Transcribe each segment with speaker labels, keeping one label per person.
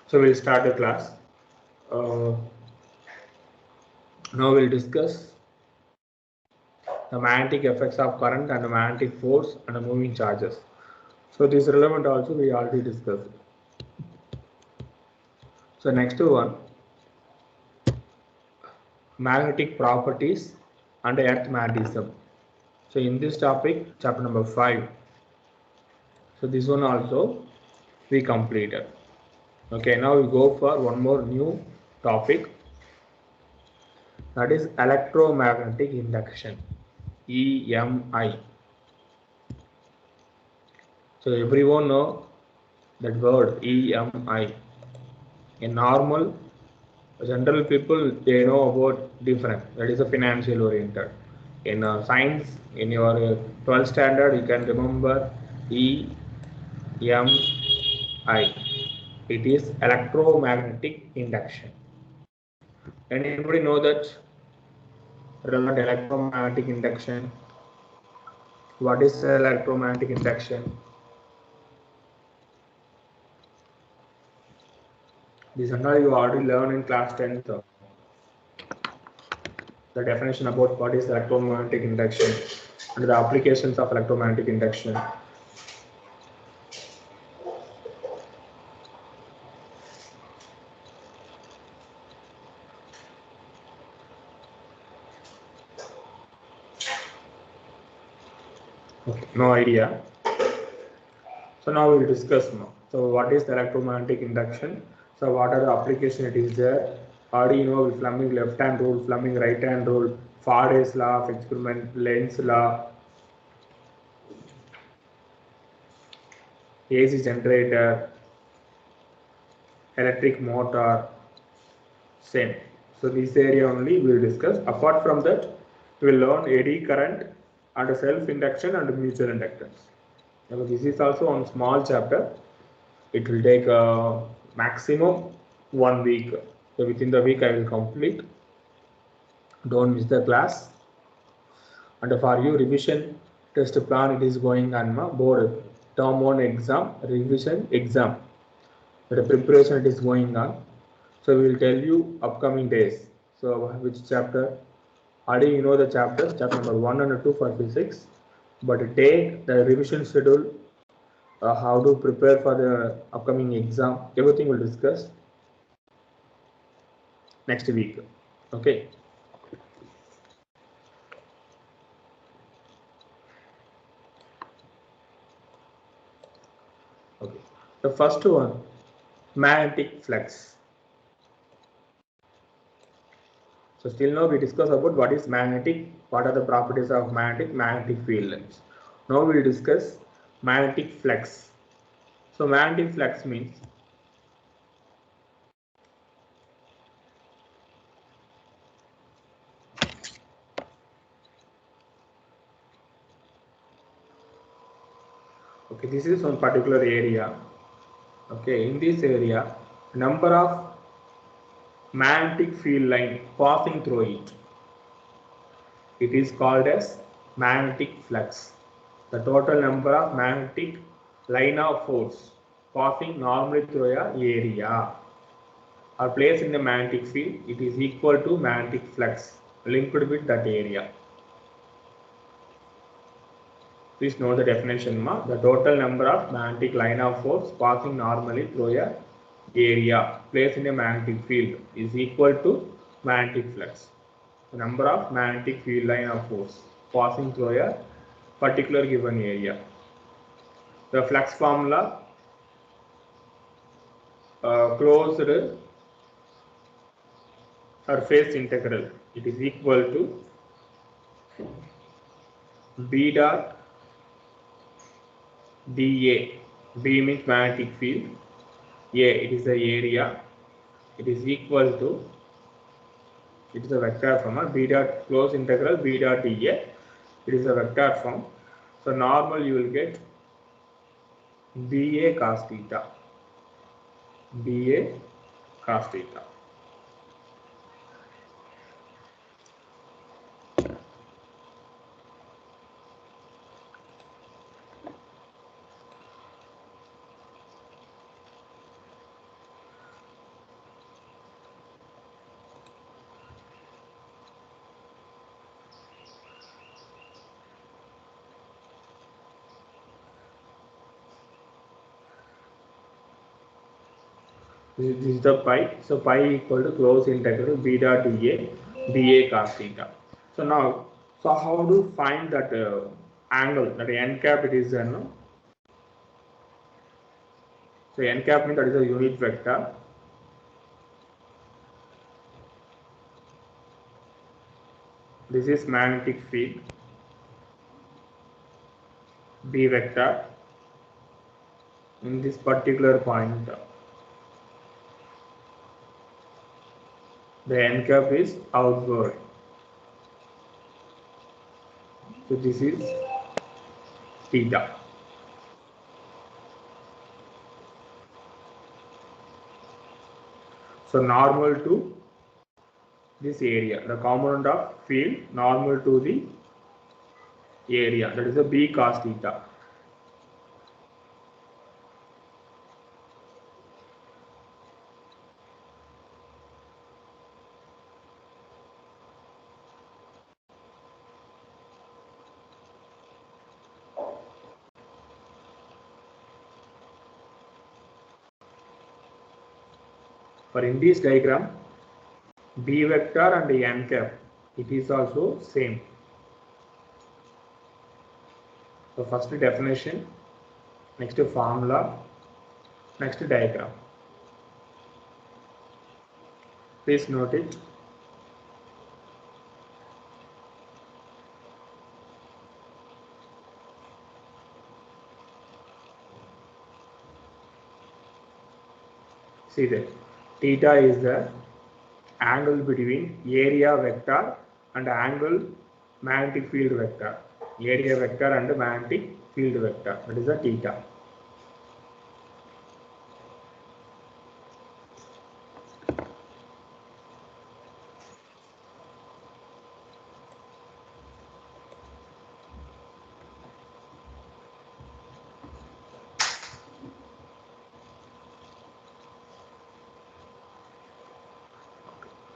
Speaker 1: So we'll start the class. Now we'll discuss the magnetic effects of current and the magnetic force and the moving charges. So this is relevant also, we already discussed. So next one, magnetic properties and earth magnetism. So in this topic, chapter number 5. So this one also we completed. Okay, now we go for one more new topic, that is electromagnetic induction, EMI. So everyone know that word EMI. In normal general people, they know about different, that is a financial oriented. In science, in your 12th standard, you can remember EMI. It is electromagnetic induction. Anybody know that relevant electromagnetic induction? What is electromagnetic induction? This and all you already learned in class 10th. The definition about what is electromagnetic induction and the applications of electromagnetic induction. Okay, no idea. So now we will discuss now. So what is the electromagnetic induction? So what are the applications it is there? How do you know Fleming left hand rule, Fleming right hand rule, Faraday's law of experiment, Lenz law, AC generator, electric motor, same. So this area only we will discuss. Apart from that, we will learn eddy current and self-induction and mutual inductance. Now this is also one small chapter. It will take maximum 1 week. So within the week I will complete. Don't miss the class. And for you revision test plan, it is going on my board. Term 1 exam, revision exam. The preparation it is going on. So we will tell you upcoming days. So which chapter? Already you know the chapters, chapter number 1 and 2 for physics. But take the revision schedule, how to prepare for the upcoming exam. Everything we'll discuss next week. Okay. Okay. The first one, magnetic flux. So still now we discuss about what is magnetic, what are the properties of magnetic field lines. Now we will discuss magnetic flux. So magnetic flux means okay, this is one particular area. Okay, in this area, number of magnetic field line passing through it. It is called as magnetic flux. The total number of magnetic line of force passing normally through a area or place in the magnetic field, it is equal to magnetic flux linked with that area. Please know the definition. The total number of magnetic line of force passing normally through a area placed in a magnetic field is equal to magnetic flux. The number of magnetic field line of force passing through a particular given area. The flux formula, closed surface integral, it is equal to B dot dA. B means magnetic field, A it is the area, it is equal to, it is a vector form, B dot close integral B dot dA, it is a vector form. So normal you will get BA cos theta, BA cos theta. This is the pi. So pi equal to closed integral b dot dA cos theta. So now, so how to find that angle, that n cap it is no? So n cap means that is a unit vector. This is magnetic field B vector in this particular point. The n cap is outward. So this is theta. So normal to this area, the component of field normal to the area, that is the b cos theta. For in this diagram, b vector and the n cap, it is also same. So first definition, next formula, next diagram. Please note it. See that theta is the angle between area vector and angle magnetic field vector. Area vector and magnetic field vector, that is the theta.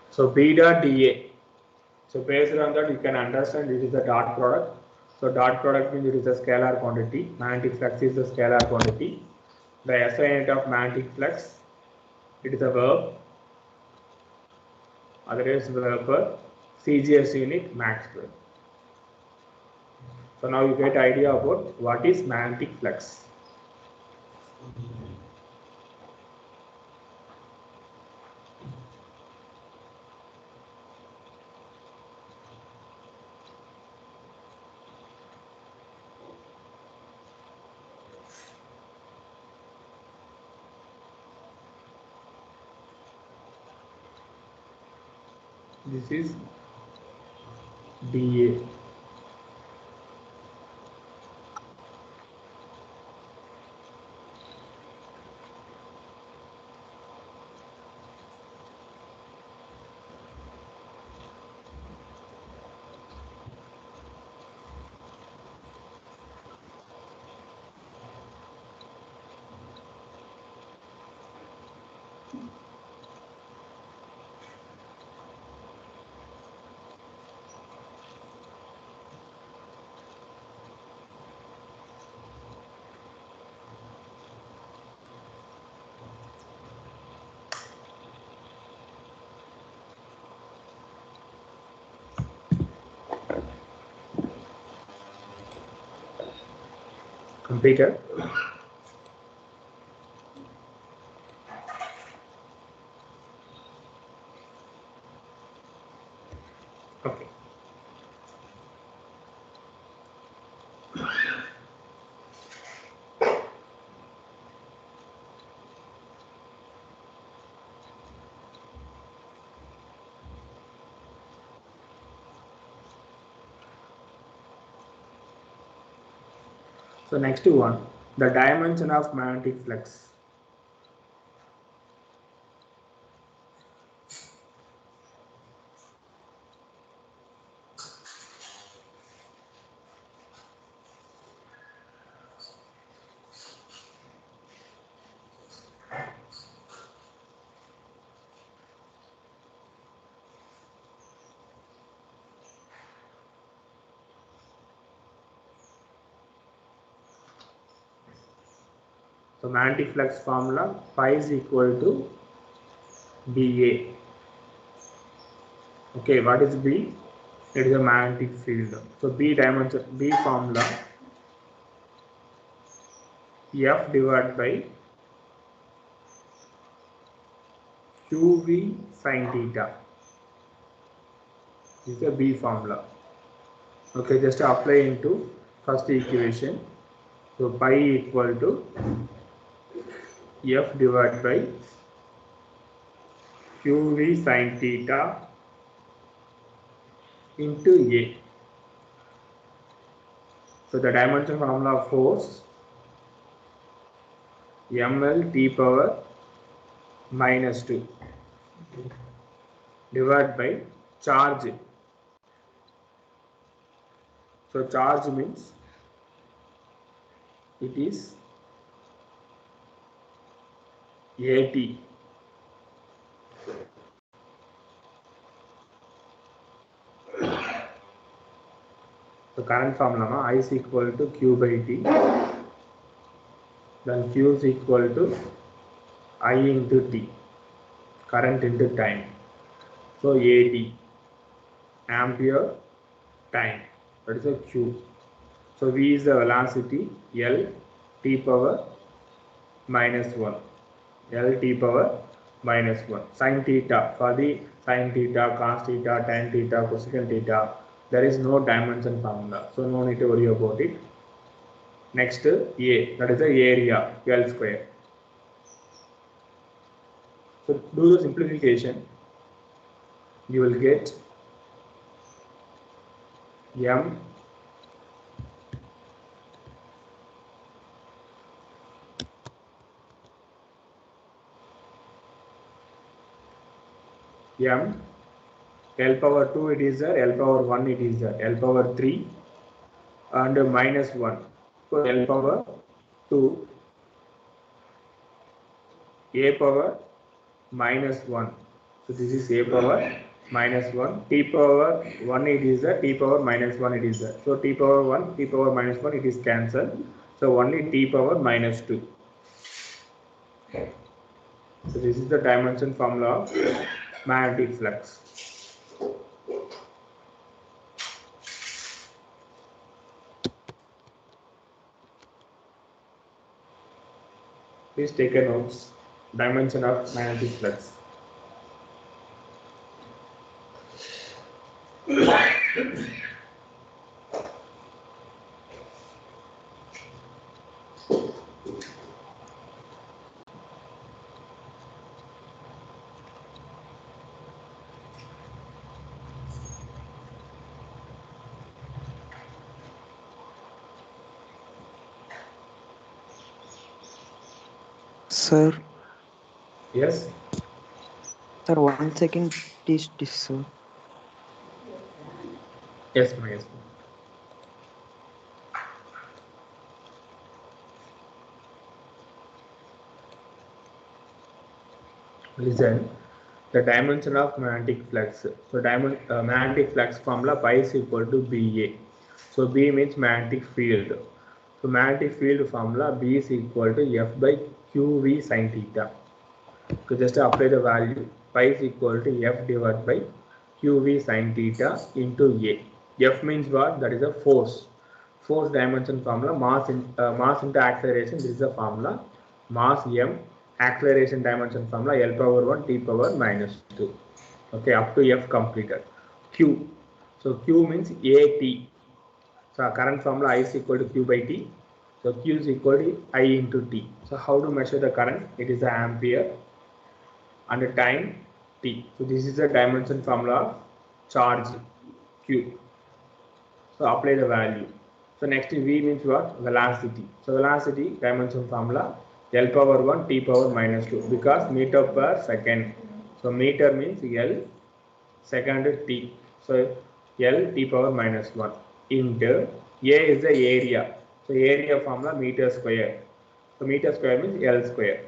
Speaker 1: So b dot dA. So based on that, you can understand it is the dot product. So dot product means it is a scalar quantity. Magnetic flux is a scalar quantity. The SI unit of magnetic flux, it is a verb. Otherwise, verb for CGS unit Maxwell. So now you get idea about what is magnetic flux. This is dA. Completed. Okay. So next one, the dimension of magnetic flux. So magnetic flux formula, phi is equal to BA. Okay, what is B? It is a magnetic field. So B dimension, B formula, F divided by QV sin theta. This is a B formula. Okay, just apply into first equation. So pi equal to F divided by QV sin theta into A. So the dimension formula of force ml t power minus 2 divided by charge. So charge means it is AT. So current formula, I is equal to Q by T, then Q is equal to I into T, current into time. So AT, ampere time, that is a Q. So V is the velocity, L t power minus 1, L t power minus 1. Sin theta, for the sin theta, cos theta, tan theta, cosecant theta, there is no dimension formula, so no need to worry about it. Next, A, that is the area, L square. So do the simplification, you will get M L power 2 it is there, L power 1 it is there, L power 3 and minus 1. So L power 2, A power minus 1. So this is A power minus 1, T power 1 it is there, T power minus 1 it is there. So T power 1, T power minus 1 it is cancelled. So only T power minus 2. So this is the dimension formula of magnetic flux. Please take a notes. Dimension of magnetic flux.
Speaker 2: Sir,
Speaker 1: Yes.
Speaker 2: sir, 1 second, please, sir.
Speaker 1: Yes, yes. Listen, the dimension of magnetic flux. So magnetic flux formula pi is equal to BA. So B means magnetic field. So magnetic field formula B is equal to F by QV sin theta. So just apply the value. Pi is equal to F divided by QV sin theta into A. F means what? That is a force. Force dimension formula, mass into acceleration. This is the formula. Mass M, acceleration dimension formula L power 1 T power minus 2. Okay, up to F completed. Q. So Q means AT. So current formula I is equal to Q by T. So Q is equal to I into T. So how to measure the current? It is the ampere and the time T. So this is the dimension formula of charge Q. So apply the value. So next V means what? Velocity. So velocity dimension formula L power 1 T power minus 2 because meter per second. So meter means L, second T. So L T power minus 1 into A is the area. So area formula meter square. So meter square means L square.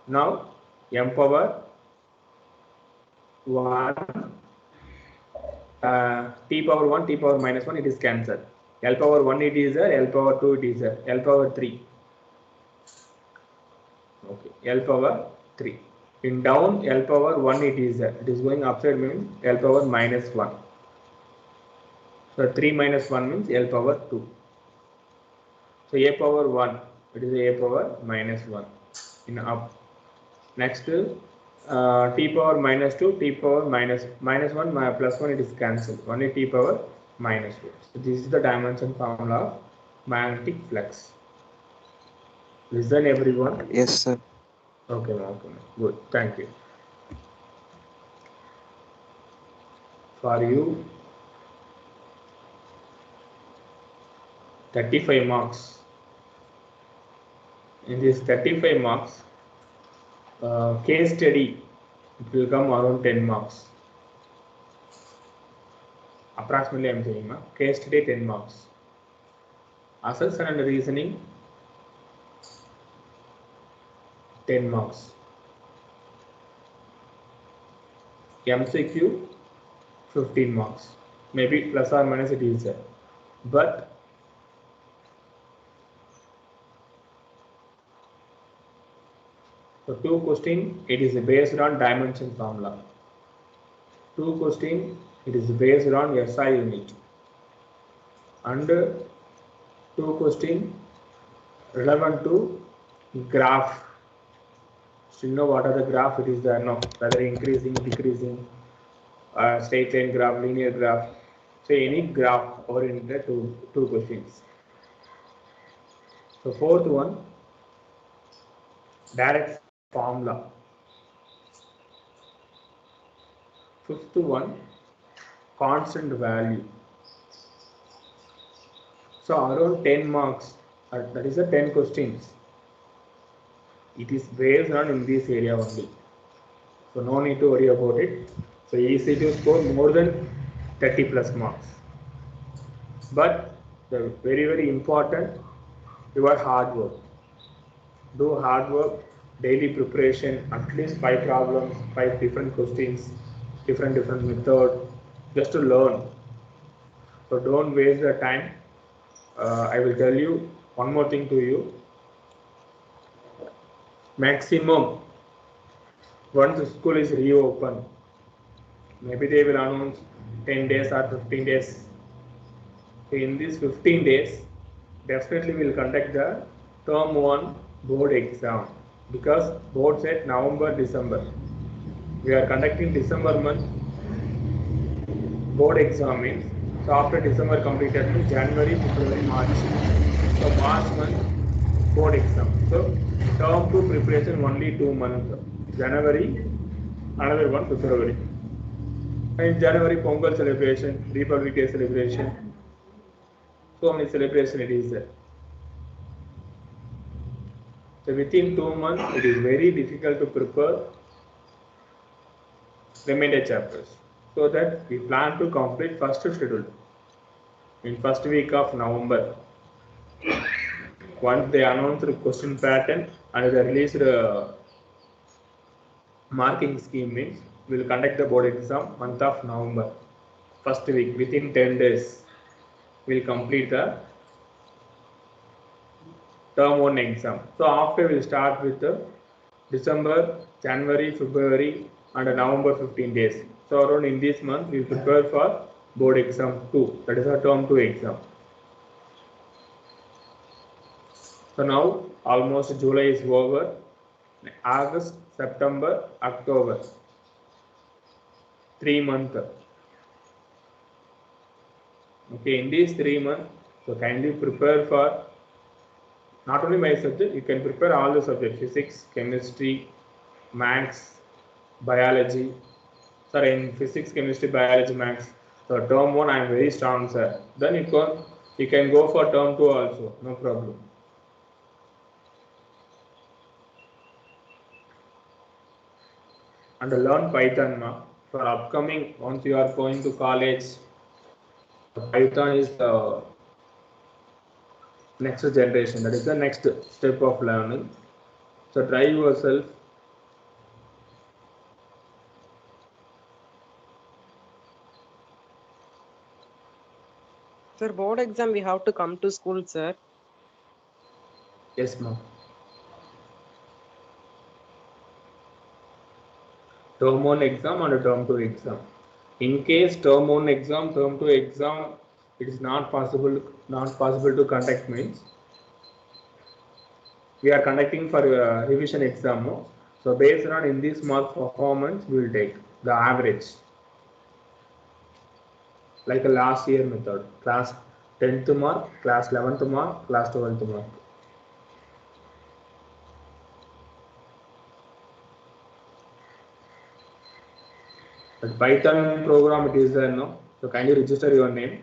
Speaker 1: Now M power 1 T power 1 T power minus 1 it is cancelled. L power 1 it is there, L power 2 it is there, L power 3. Okay, L power 3 In down L power 1 it is there. It is going upside means L power minus 1. So 3 minus 1 means L power 2. So A power 1, it is A power minus 1 in up. Next T power minus 2, T power minus 1, plus 1 it is cancelled. Only T power minus 2. So this is the dimension formula of magnetic flux. Listen everyone.
Speaker 2: Yes, sir.
Speaker 1: Okay, good. Thank you. For you, 35 marks. In this 35 marks, case study, it will come around 10 marks. Approximately, I am saying, case study 10 marks. Assumption and reasoning, 10 marks. MCQ, 15 marks. Maybe plus or minus it is there. But for 2 questions, it is based on dimension formula. 2 questions, it is based on SI unit. And 2 questions relevant to graph. Still know what are the graph it is there now, whether increasing, decreasing, straight line graph, linear graph. So any graph oriented to 2 questions. So fourth one, direct formula. Fifth one, constant value. So around 10 marks, that is the 10 questions. It is based on in this area only. So no need to worry about it. So easy to score more than 30 plus marks. But the very important, your hard work. Do hard work, daily preparation, at least 5 problems, 5 different questions, different method, just to learn. So don't waste the time. I will tell you one more thing to you. Maximum, once the school is reopened, maybe they will announce 10 days or 15 days. In these 15 days, definitely we will conduct the term 1 board exam, because board said November, December. We are conducting December month board exam means, so after December completed means January, February, March. So March month board exam. So term 2 preparation only 2 months. January, another one February. In January, Pongal celebration, Republic Day celebration. So many celebration it is there. So within 2 months, it is very difficult to prepare remainder chapters. So that we plan to complete first schedule in first week of November. Once they announce the question pattern and they release the marking scheme means, we will conduct the board exam month of November. First week, within 10 days, we will complete the term 1 exam. So after we will start with the December, January, February and November 15 days. So around in this month we will prepare for board exam 2, that is a term 2 exam. So now almost July is over. August, September, October, 3 months. Okay, in these 3 months, so kindly prepare for not only my subject, you can prepare all the subjects, physics, chemistry, maths, biology. Sir, in physics, chemistry, biology, maths. So term 1 I am very strong, sir. Then you can go for term 2 also, no problem. And learn Python for upcoming, once you are going to college. Python is the next generation, that is the next step of learning. So try yourself.
Speaker 3: Sir, board exam we have to come to school, sir.
Speaker 1: Yes, ma'am. term 1 exam and term 2 exam. In case term 1 exam, term 2 exam, it is not possible to conduct means we are conducting for revision exam. No? So based on in this mark performance, we will take the average. Like a last year method, class 10th mark, class 11th mark, class 12th mark. But Python program it is there, no? So kindly register your name.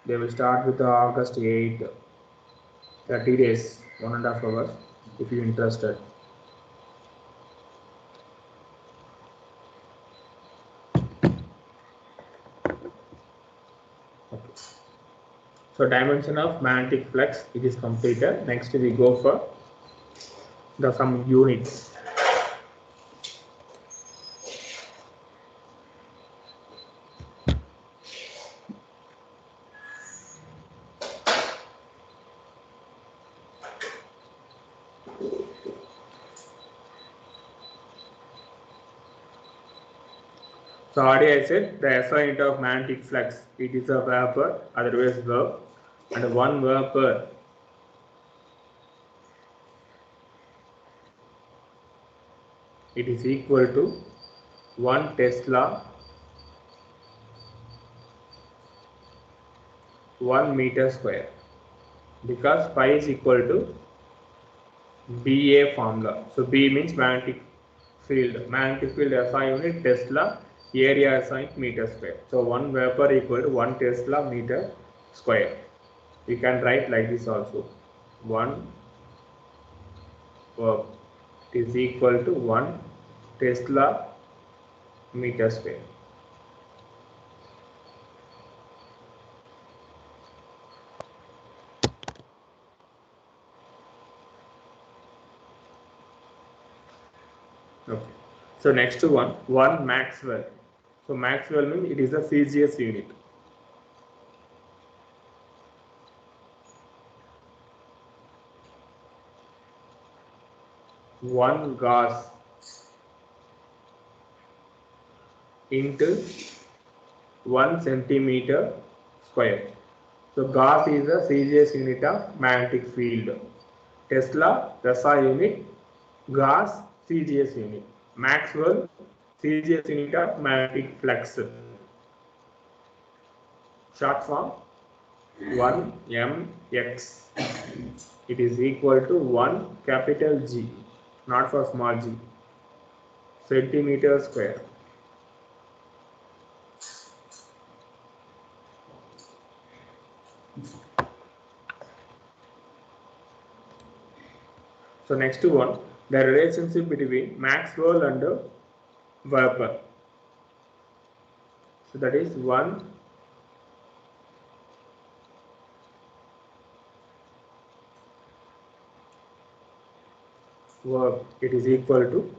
Speaker 1: They will start with August 8, 30 days, 1.5 hours, if you are interested. Okay. So dimension of magnetic flux, it is completed. Next we go for some units. So already I said the SI unit of magnetic flux, it is a vapor, otherwise verb, and one vapor it is equal to 1 Tesla 1 meter square, because pi is equal to BA formula. So B means magnetic field SI unit Tesla, area SI meter square. So 1 vapor equal to 1 Tesla meter square. We can write like this also. 1 verb is equal to 1 Tesla meter square. Okay. So next one Maxwell. So Maxwell means it is a CGS unit. One Gauss into 1 centimeter square. So Gauss is the CGS unit of magnetic field. Tesla SI unit, Gauss CGS unit. Maxwell CGS unit of magnetic flux. Short form 1 mx. It is equal to 1 capital G, not for small g, centimeter square. So next one, the relationship between Maxwell and vapor. So that is 1 verb, it is equal to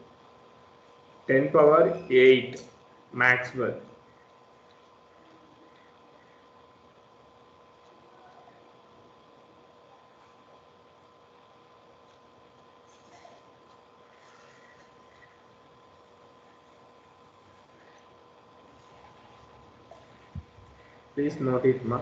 Speaker 1: 10 power 8 Maxwell. Please note it, ma.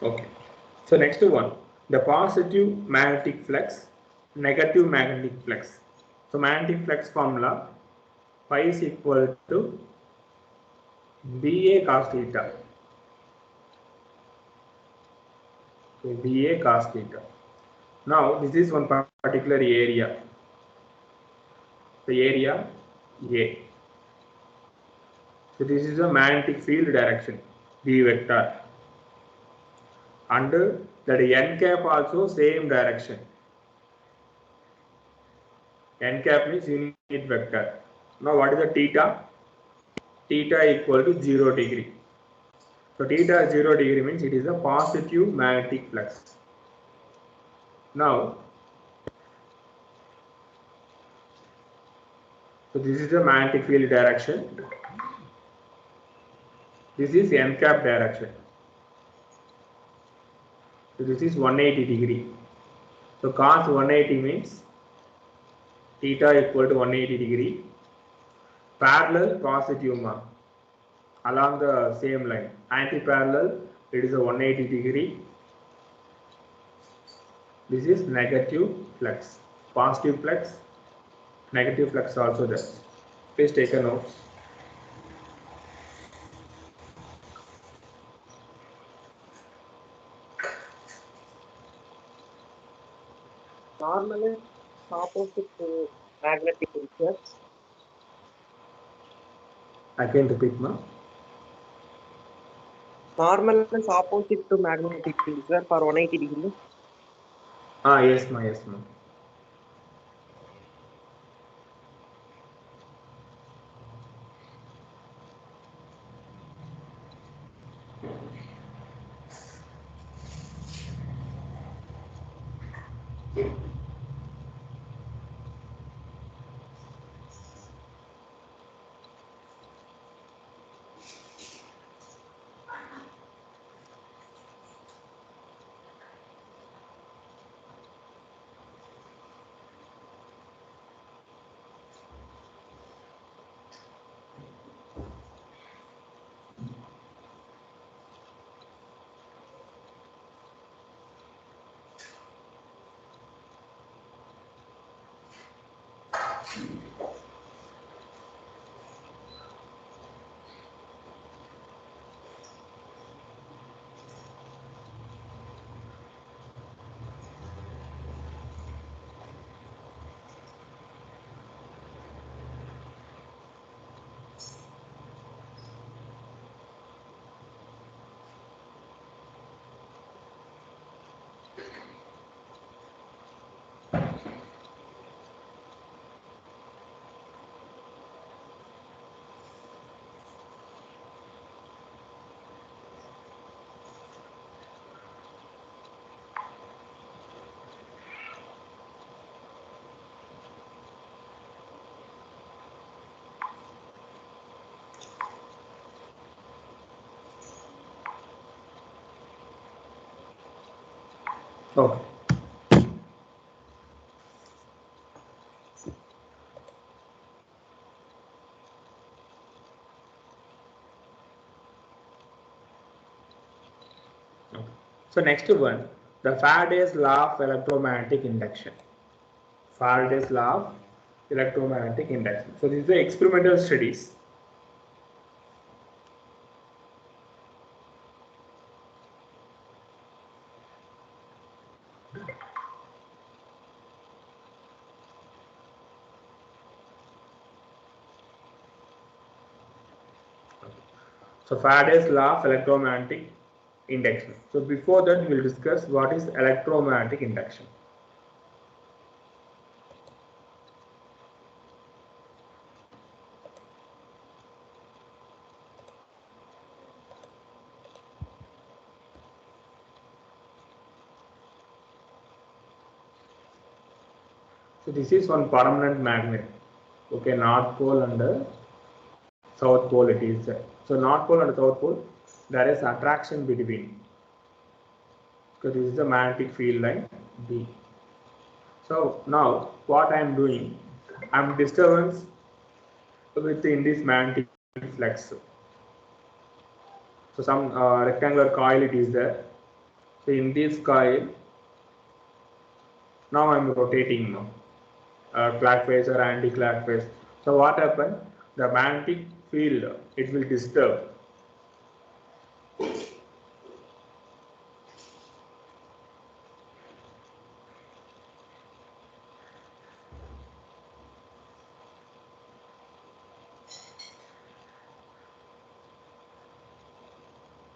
Speaker 1: Okay. So next one, the positive magnetic flux, negative magnetic flux. So magnetic flux formula, phi is equal to BA cos theta. Okay, BA cos theta. Now this is one particular area. The area A. So this is a magnetic field direction, B vector. And that n cap also same direction. N cap means unit vector. Now what is the theta? Theta equal to 0 degree. So theta 0 degree means it is a positive magnetic flux. Now, so this is the magnetic field direction. This is n cap direction. So this is 180 degree. So cos 180 means theta equal to 180 degree. Parallel positive mark along the same line. Anti-parallel, it is a 180 degree. This is negative flux. Positive flux, negative flux also there. Please take a note.
Speaker 3: Normal is opposite to magnetic field, sir.
Speaker 1: I can repeat now.
Speaker 3: Normal is opposite to magnetic field, sir, for 180 degree.
Speaker 1: Yes, ma, yes, ma. Okay. So next one, the Faraday's law of electromagnetic induction. Faraday's law of electromagnetic induction. So these are experimental studies. So Faraday's law of electromagnetic induction. So before that, we will discuss what is electromagnetic induction. So this is one permanent magnet. Okay, North Pole and the South Pole it is there. So North Pole and South Pole, there is attraction between. So this is the magnetic field line B. So now what I am doing, I am disturbance within this magnetic flux. So some rectangular coil it is there. So in this coil, now I am rotating now, clockwise or anti-clockwise. So what happened? The magnetic field it will disturb.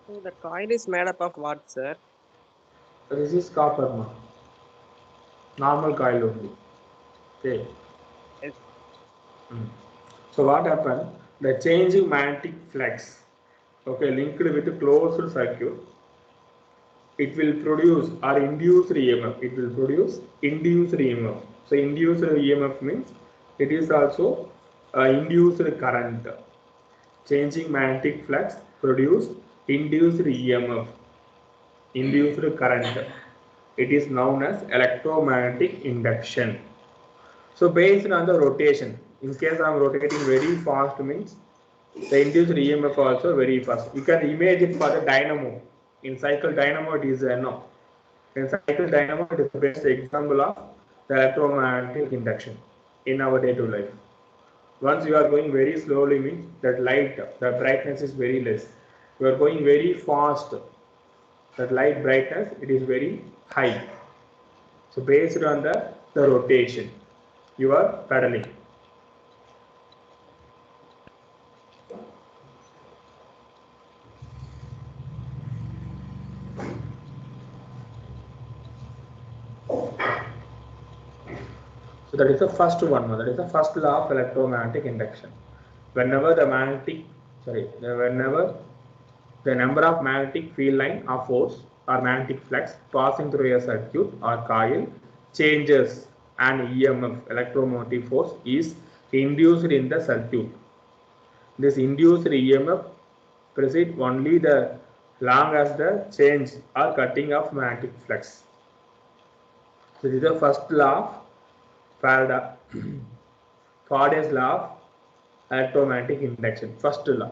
Speaker 3: So the coil is made up of what, sir?
Speaker 1: This is copper, ma. Normal coil only. Okay.
Speaker 3: Yes.
Speaker 1: So what happened? The changing magnetic flux, okay, linked with a closed circuit, it will produce or induce EMF. It will produce induced EMF. So induced EMF means it is also induced current. Changing magnetic flux produce induced EMF, induced current. It is known as electromagnetic induction. So based on the rotation, in case I am rotating very fast means the induced EMF also very fast. You can imagine for the dynamo. In cycle dynamo it is no. In cycle dynamo it is the best example of the electromagnetic induction in our day-to-day life. Once you are going very slowly means that light, the brightness is very less. You are going very fast, that light brightness it is very high. So based on the rotation, you are pedaling. So that is the first one. That is the first law of electromagnetic induction. Whenever the number of magnetic field line or force or magnetic flux passing through a circuit or coil changes, an EMF, electromotive force, is induced in the circuit. This induced EMF proceeds only the long as the change or cutting of magnetic flux. So this is the first law of Faraday's law of electromagnetic induction. First law.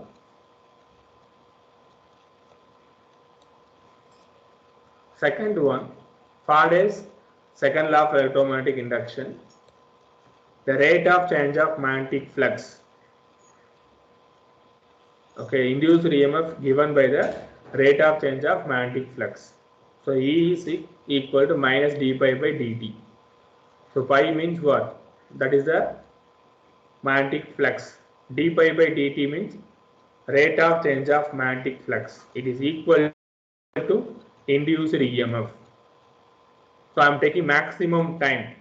Speaker 1: Second one, Faraday's second law of electromagnetic induction. The rate of change of magnetic flux. Okay, induced EMF given by the rate of change of magnetic flux. So E is equal to minus d pi by dt. So pi means what? That is the magnetic flux. D pi by dt means rate of change of magnetic flux. It is equal to induced EMF. So I am taking maximum time.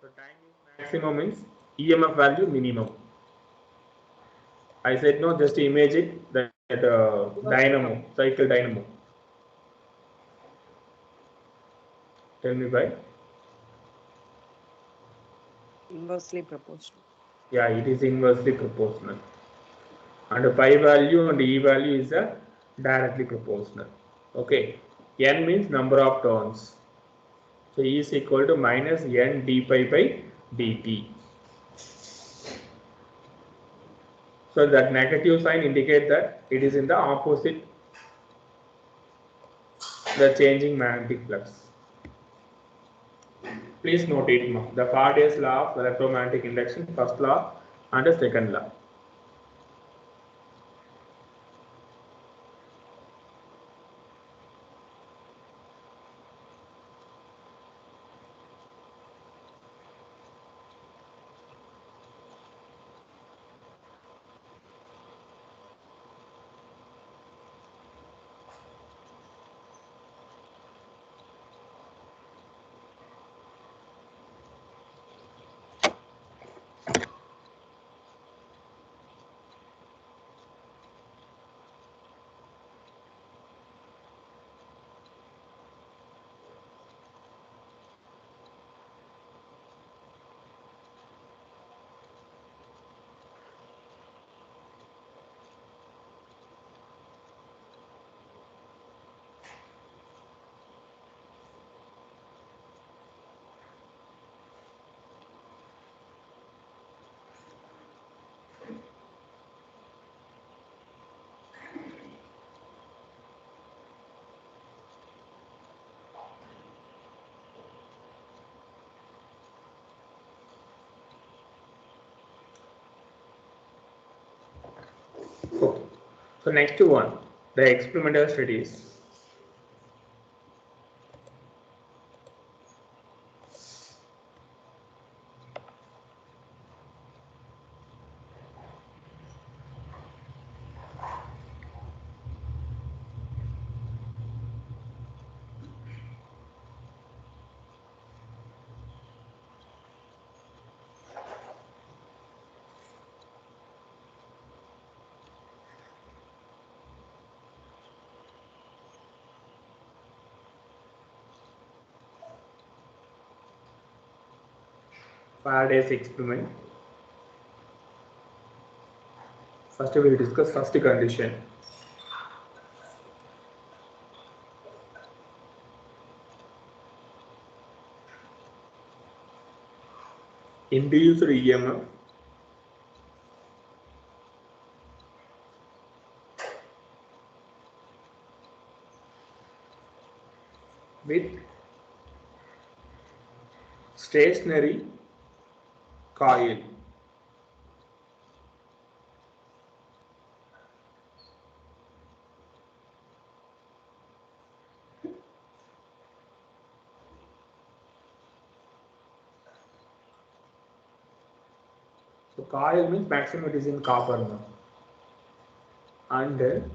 Speaker 1: So time is maximum means EMF value minimum. I said no, just image it, that dynamo, cycle dynamo. Tell me why.
Speaker 3: Inversely proportional.
Speaker 1: Yeah, it is inversely proportional. And pi value and E value is directly proportional. Okay. N means number of turns. So E is equal to minus N d pi by dt. So that negative sign indicates that it is in the opposite, the changing magnetic flux. Please note it. The Faraday's law of electromagnetic induction, first law and the second law. Okay. So next one, the experimental studies. Faraday's experiment. First we will discuss first condition. Induced EMF with stationary coil. So coil means maximum it is in copper now. And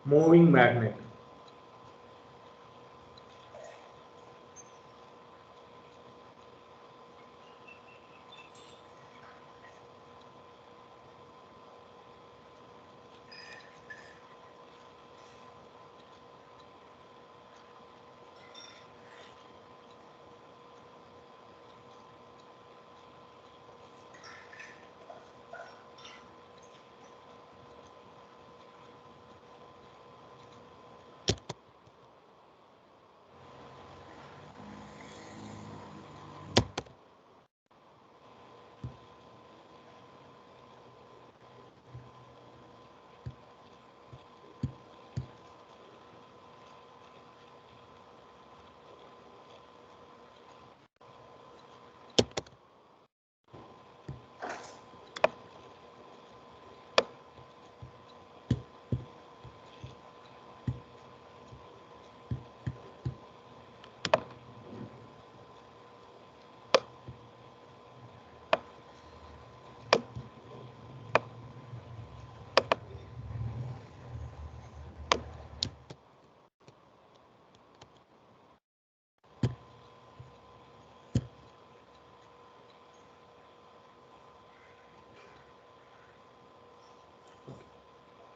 Speaker 1: moving magnet.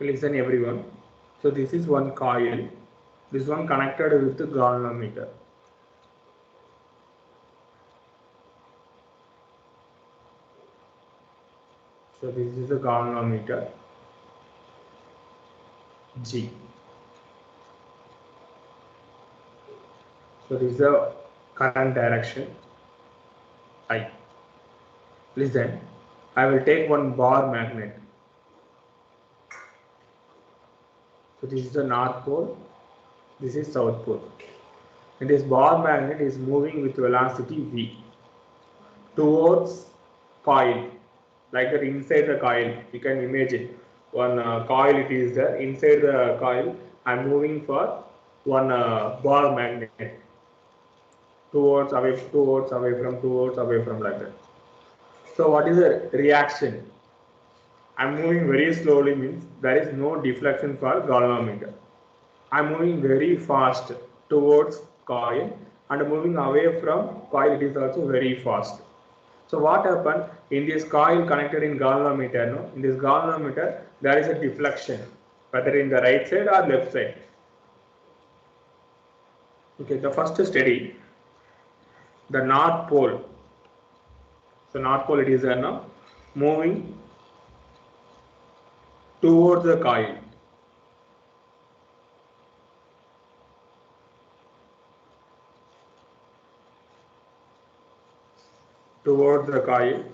Speaker 1: Listen everyone. So this is one coil. This one connected with the galvanometer. So this is the galvanometer G. So this is the current direction I. Listen, I will take one bar magnet. So this is the north pole, this is south pole. And this bar magnet is moving with velocity v towards coil, like that inside the coil. You can imagine one coil it is there. Inside the coil, I am moving for one bar magnet towards away from like that. So what is the reaction? I am moving very slowly means there is no deflection for galvanometer. I am moving very fast towards coil and moving away from coil it is also very fast. So what happened in this coil connected in galvanometer? No, in this galvanometer there is a deflection, whether in the right side or left side. Okay, the first study, the north pole. So north pole it is now moving towards the coil. Towards the coil,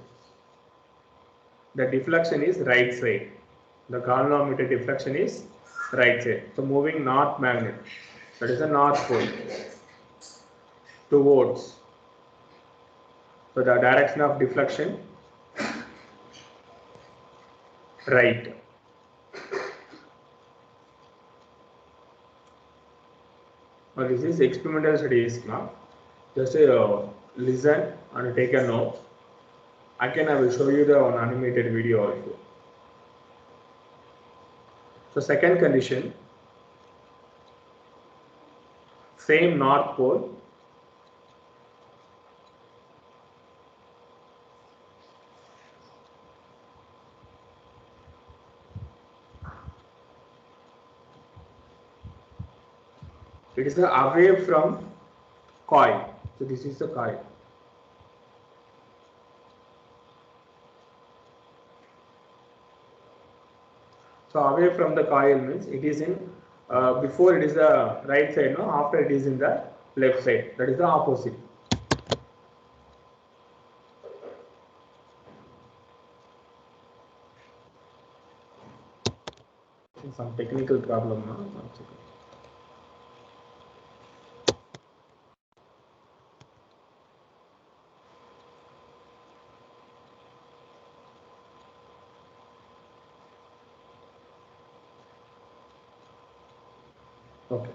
Speaker 1: the deflection is right side. The galvanometer deflection is right side. So moving north magnet, that is the north pole, towards. So the direction of deflection, right. Now this is experimental studies now. Just listen and take a note. I will show you the one animated video also. So second condition, same north pole, it is away from coil. So this is the coil. So away from the coil means it is in before it is the right side, no, after it is in the left side, that is the opposite. Some technical problem, no? One second. Okay.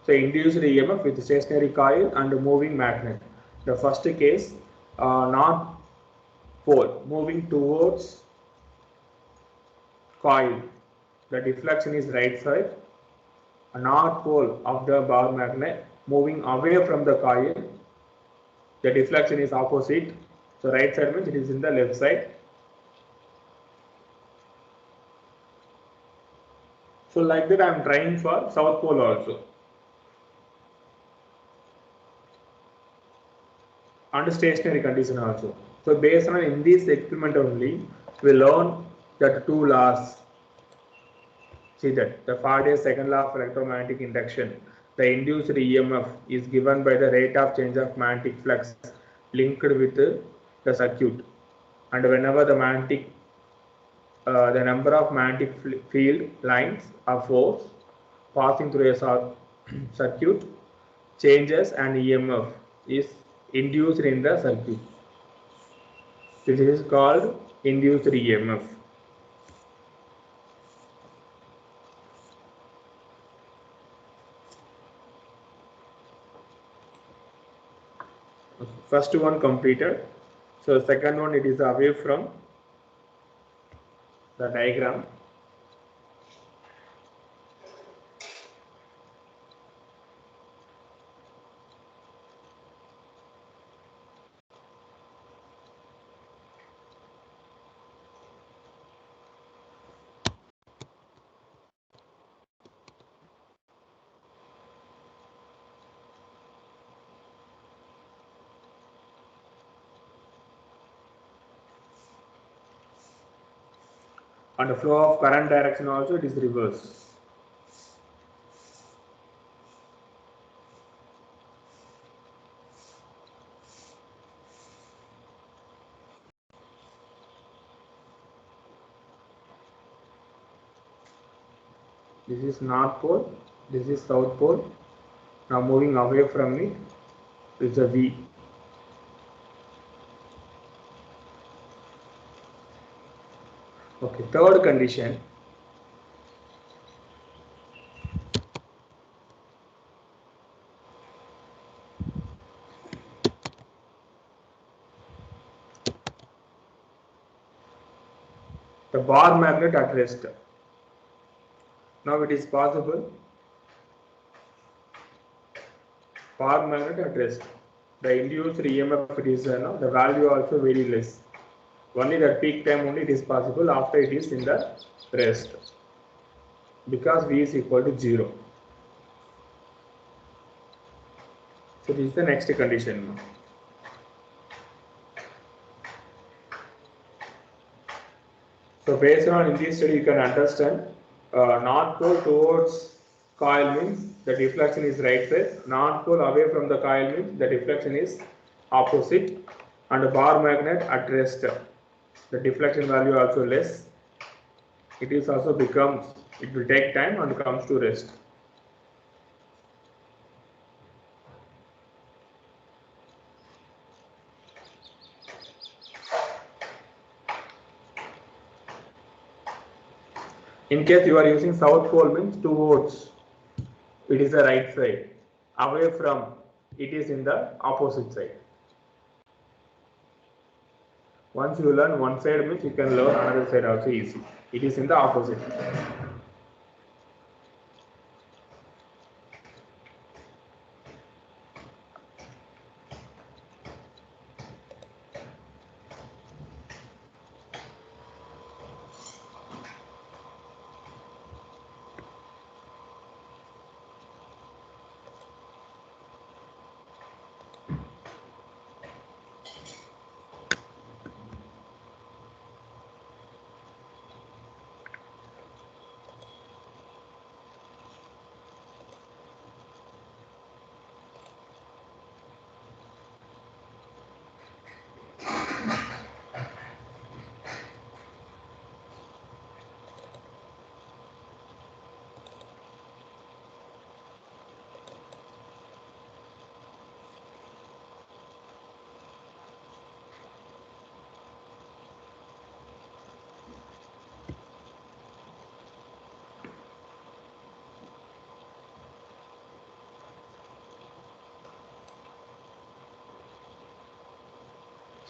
Speaker 1: So induced EMF with stationary coil and moving magnet. The first case, north pole moving towards coil. The deflection is right side. A north pole of the bar magnet moving away from the coil. The deflection is opposite. So right side means it is in the left side. So like that I am trying for south pole also. And stationary condition also. So based on in this experiment only, we learn that two laws. See that the Faraday's second law of electromagnetic induction, the induced EMF is given by the rate of change of magnetic flux linked with the circuit, and whenever the the number of magnetic field lines or force passing through a circuit changes, and EMF is induced in the circuit. This is called induced EMF. First one completed. So second one, it is away from the diagram. And the flow of current direction also, it is reverse. This is north pole, this is south pole. Now moving away from it is a V. Okay, third condition. The bar magnet at rest. Now it is possible bar magnet at rest. The induced EMF, it is the value also very less. Only the peak time only it is possible after it is in the rest, because V is equal to 0. So this is the next condition. So based on in this study you can understand north pole towards coil means the deflection is right side, north pole away from the coil means the deflection is opposite, and bar magnet at rest, the deflection value also less. It is also becomes, it will take time and comes to rest. In case you are using south pole means towards, it is the right side, away from, it is in the opposite side. Once you learn one side means you can learn another side also easy. It is in the opposite.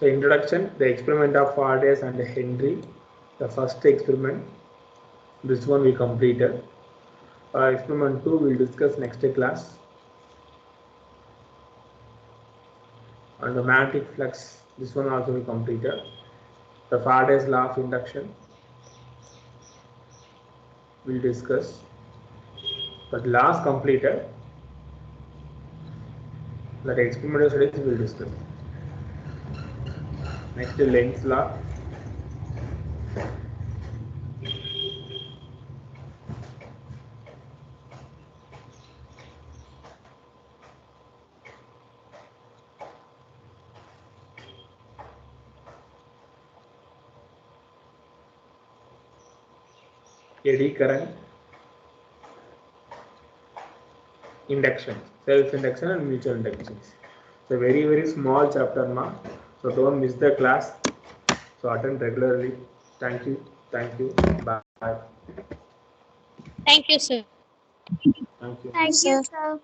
Speaker 1: So introduction, the experiment of Faraday and Henry, the first experiment. This one we completed. Experiment 2 we'll discuss next class. And the magnetic flux, this one also we completed. The Faraday's law of induction we'll discuss. But last completed, that experimental studies we'll discuss. Next is Lenz law. Eddy current, induction, self-induction and mutual inductions. It's a very small chapter, ma. So don't miss the class. So attend regularly. Thank you. Bye.
Speaker 4: Thank you, sir.
Speaker 1: Thank you.
Speaker 5: Thank you, sir.